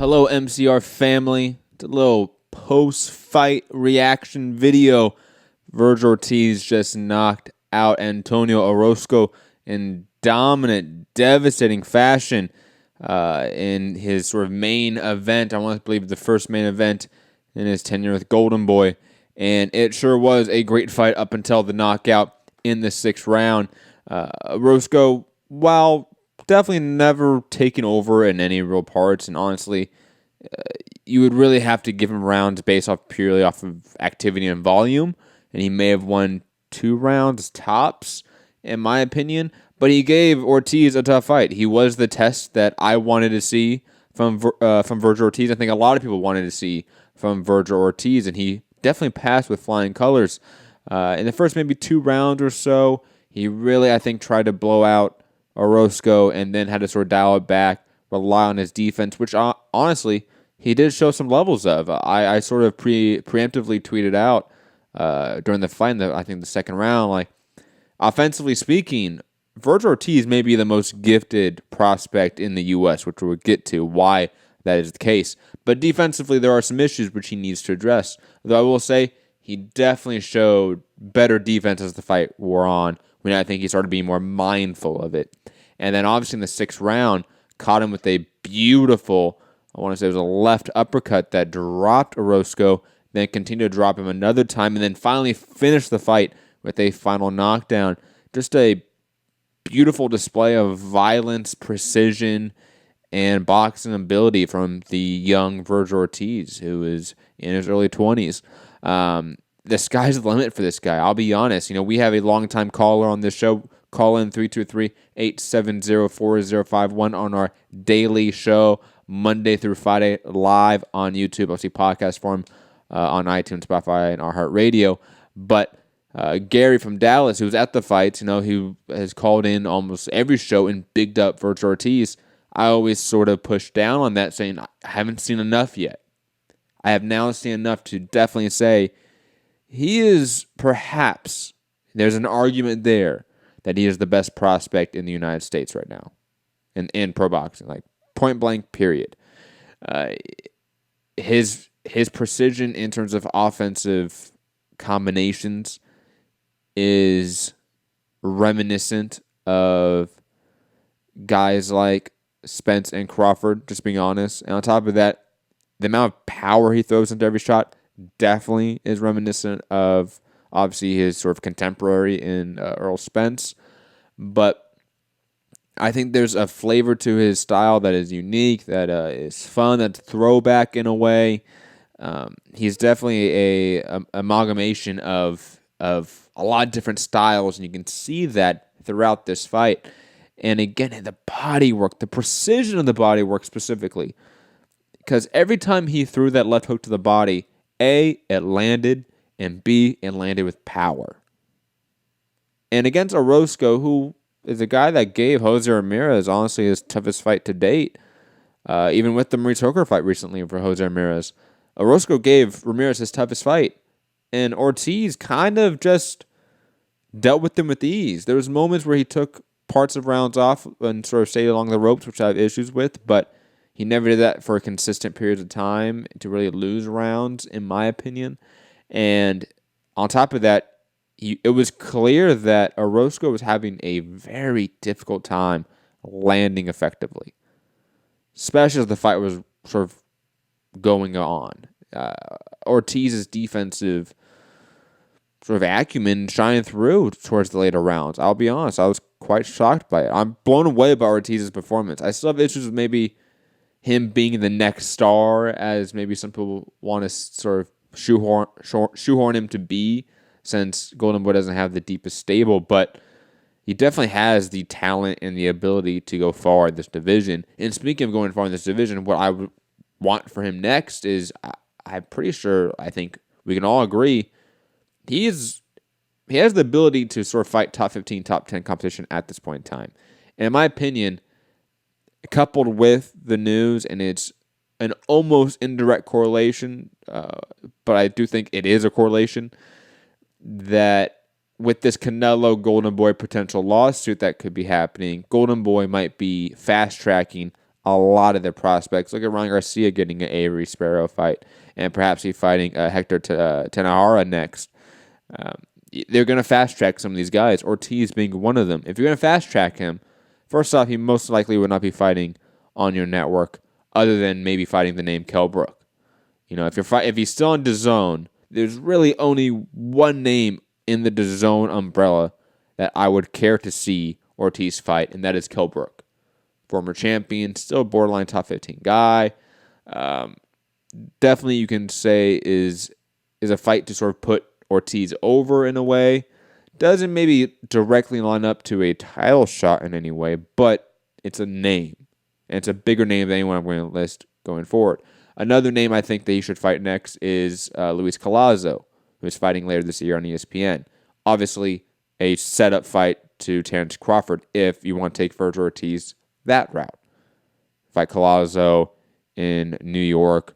Hello, MCR family. It's a little post-fight reaction video. Vergil Ortiz just knocked out Antonio Orozco in dominant, devastating fashion in his sort of main event. I want to believe the first main event in his tenure with Golden Boy. And it sure was a great fight up until the knockout in the sixth round. Orozco, while definitely never taken over in any real parts, and honestly, you would really have to give him rounds based purely off of activity and volume, and he may have won 2 rounds tops, in my opinion. But he gave Ortiz a tough fight. He was the test that I wanted to see from Vergil Ortiz. I think a lot of people wanted to see from Vergil Ortiz, and he definitely passed with flying colors. In the first maybe 2 rounds or so, he really, I think, tried to blow out Orozco and then had to sort of dial it back, rely on his defense, which honestly, he did show some levels of. I sort of preemptively tweeted out during the fight, I think the second round, like, offensively speaking, Vergil Ortiz may be the most gifted prospect in the U.S., which we'll get to why that is the case. But defensively, there are some issues which he needs to address. Though I will say, he definitely showed better defense as the fight wore on, when I think he started being more mindful of it. And then obviously in the sixth round, caught him with a beautiful, I want to say it was a left uppercut that dropped Orozco, then continued to drop him another time, and then finally finished the fight with a final knockdown. Just a beautiful display of violence, precision, and boxing ability from the young Vergil Ortiz, who is in his early 20s. The sky's the limit for this guy. I'll be honest. We have a longtime caller on this show. Call in 323-870-4051 on our daily show, Monday through Friday, live on YouTube. I'll see podcast form on iTunes, Spotify, and iHeartRadio. But Gary from Dallas, who's at the fights, who has called in almost every show and bigged up Vergil Ortiz, I always sort of push down on that, saying I haven't seen enough yet. I have now seen enough to definitely say he is perhaps, there's an argument there, that he is the best prospect in the United States right now in pro boxing, like point blank, period. His precision in terms of offensive combinations is reminiscent of guys like Spence and Crawford, just being honest. And on top of that, the amount of power he throws into every shot definitely is reminiscent of, obviously, his sort of contemporary in Earl Spence. But I think there's a flavor to his style that is unique, that is fun, that's throwback in a way. He's definitely a amalgamation of a lot of different styles, and you can see that throughout this fight. And again, the body work, the precision of the body work specifically, because every time he threw that left hook to the body, A, it landed, and B, it landed with power. And against Orozco, who is a guy that gave Jose Ramirez, honestly, his toughest fight to date, even with the Maurice Hooker fight recently for Jose Ramirez, Orozco gave Ramirez his toughest fight. And Ortiz kind of just dealt with him with ease. There was moments where he took parts of rounds off and sort of stayed along the ropes, which I have issues with, but he never did that for consistent periods of time to really lose rounds, in my opinion. And on top of that, it was clear that Orozco was having a very difficult time landing effectively, especially as the fight was sort of going on. Ortiz's defensive sort of acumen shined through towards the later rounds. I'll be honest, I was quite shocked by it. I'm blown away by Ortiz's performance. I still have issues with maybe him being the next star, as maybe some people want to sort of shoehorn him to be, since Golden Boy doesn't have the deepest stable, but he definitely has the talent and the ability to go far in this division. And speaking of going far in this division, what I would want for him next is, I'm pretty sure, I think we can all agree, he has the ability to sort of fight top 15, top 10 competition at this point in time. And in my opinion, coupled with the news, and it's an almost indirect correlation, but I do think it is a correlation, that with this Canelo Golden Boy potential lawsuit that could be happening, Golden Boy might be fast-tracking a lot of their prospects. Look at Ryan Garcia getting an Avery Sparrow fight, and perhaps he's fighting Hector Tenahara next. They're going to fast track some of these guys, Ortiz being one of them. If you're going to fast track him, first off, he most likely would not be fighting on your network, other than maybe fighting the name Kell Brook. If he's still on DAZN, there's really only one name in the DAZN umbrella that I would care to see Ortiz fight, and that is Kell Brook. Former champion, still a borderline top 15 guy. Definitely you can say is a fight to sort of put Ortiz over in a way. Doesn't maybe directly line up to a title shot in any way, but it's a name. And it's a bigger name than anyone I'm going to list going forward. Another name I think that he should fight next is Luis Collazo, who is fighting later this year on ESPN. Obviously, a setup fight to Terrence Crawford if you want to take Vergil Ortiz that route. Fight Collazo in New York,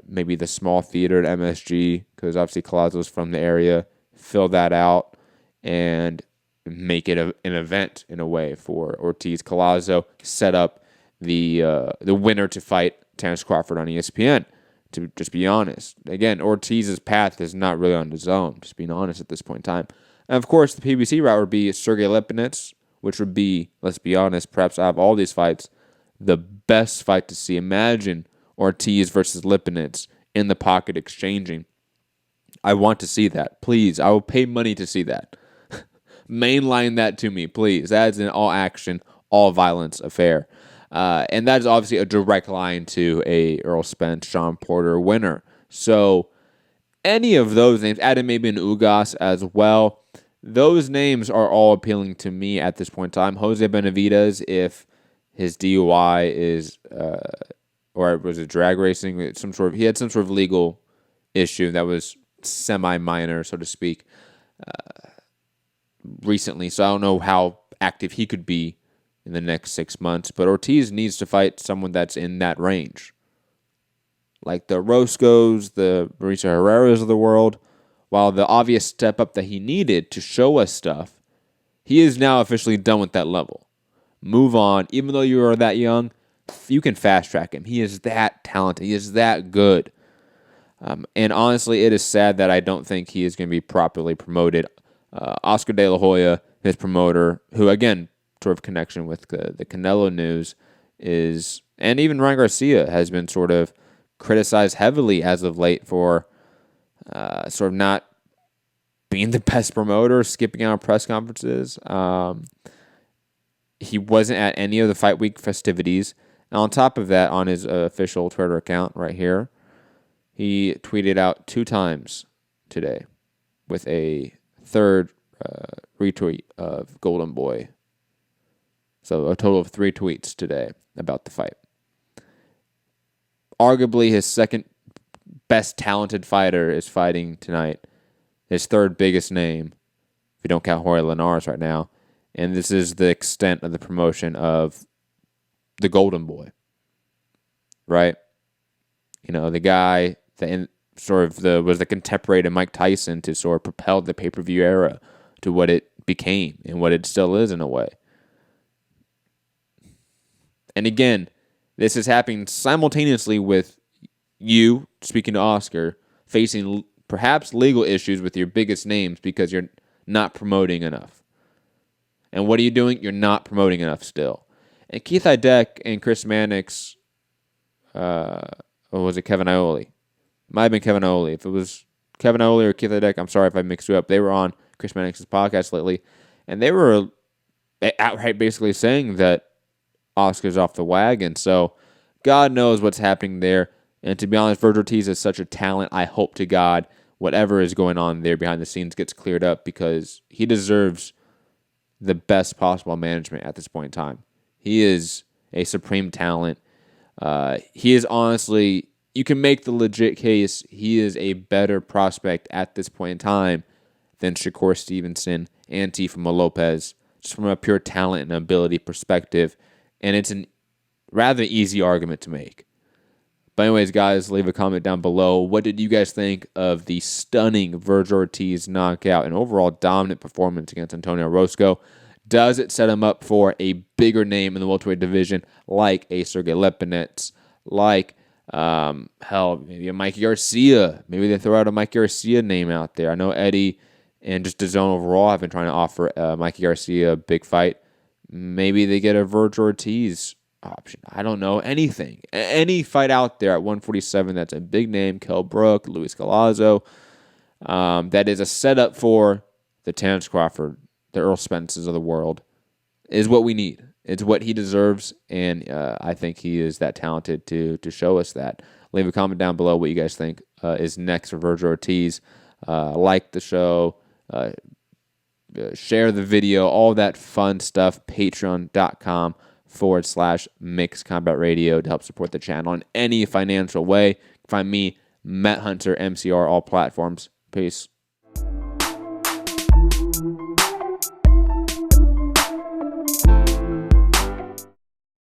maybe the small theater at MSG, because obviously Collazo's from the area. Fill that out and make it an event in a way for Ortiz. Collazo set up the winner to fight Terrence Crawford on ESPN, to just be honest. Again, Ortiz's path is not really on his own, just being honest at this point in time. And of course, the PBC route would be Sergey Lipinets, which would be, let's be honest, perhaps out of all these fights, the best fight to see. Imagine Ortiz versus Lipinets in the pocket exchanging. I want to see that. Please, I will pay money to see that. Mainline that to me, please. That is an all-action, all-violence affair. And that is obviously a direct line to a Errol Spence, Sean Porter winner. So any of those names, added maybe an Ugas as well, those names are all appealing to me at this point in time. Jose Benavidez, if his DUI is, or was it drag racing? He had some sort of legal issue that was semi-minor, so to speak, recently. So I don't know how active he could be in the next 6 months. But Ortiz needs to fight someone that's in that range. Like the Orozcos, the Mauricio Herreras of the world. While the obvious step up that he needed to show us stuff, he is now officially done with that level. Move on. Even though you are that young, you can fast track him. He is that talented. He is that good. And honestly, it is sad that I don't think he is going to be properly promoted. Oscar De La Hoya, his promoter, who again, sort of connection with the Canelo news, is, and even Ryan Garcia has been sort of criticized heavily as of late for sort of not being the best promoter, skipping out on press conferences. He wasn't at any of the fight week festivities. And on top of that, on his official Twitter account right here, he tweeted out 2 times today with a third retweet of Golden Boy. So a total of 3 tweets today about the fight. Arguably his second best talented fighter is fighting tonight. His third biggest name, if you don't count Jorge Linares right now. And this is the extent of the promotion of the Golden Boy. Right? You know, the guy that was the contemporary to Mike Tyson to sort of propel the pay-per-view era to what it became and what it still is in a way. And again, this is happening simultaneously with you, speaking to Oscar, facing perhaps legal issues with your biggest names because you're not promoting enough. And what are you doing? You're not promoting enough still. And Keith Idek and Chris Mannix, or was it Kevin Iole? Might have been Kevin Iole. If it was Kevin Iole or Keith Idek, I'm sorry if I mixed you up. They were on Chris Mannix's podcast lately, and they were outright basically saying that Oscar's off the wagon. So God knows what's happening there. And to be honest, Vergil Ortiz is such a talent. I hope to God whatever is going on there behind the scenes gets cleared up because he deserves the best possible management at this point in time. He is a supreme talent. He is honestly, you can make the legit case, he is a better prospect at this point in time than Shakur Stevenson and Teofimo Lopez, just from a pure talent and ability perspective. And it's a rather easy argument to make. But anyways, guys, leave a comment down below. What did you guys think of the stunning Vergil Ortiz knockout and overall dominant performance against Antonio Orozco? Does it set him up for a bigger name in the welterweight division, like a Sergey Lipinets, like maybe a Mikey Garcia? Maybe they throw out a Mikey Garcia name out there. I know Eddie and just DAZN overall have been trying to offer Mikey Garcia a big fight. Maybe they get a Vergil Ortiz option. I don't know. Anything. Any fight out there at 147 that's a big name, Kell Brook, Luis Collazo, that is a setup for the Terrence Crawford, the Earl Spences of the world, is what we need. It's what he deserves, and I think he is that talented to show us that. Leave a comment down below what you guys think is next for Vergil Ortiz. Like the show, share the video, all that fun stuff. Patreon.com/Mixed Combat Radio to help support the channel in any financial way. Find me, Matt Hunter, MCR, all platforms. Peace.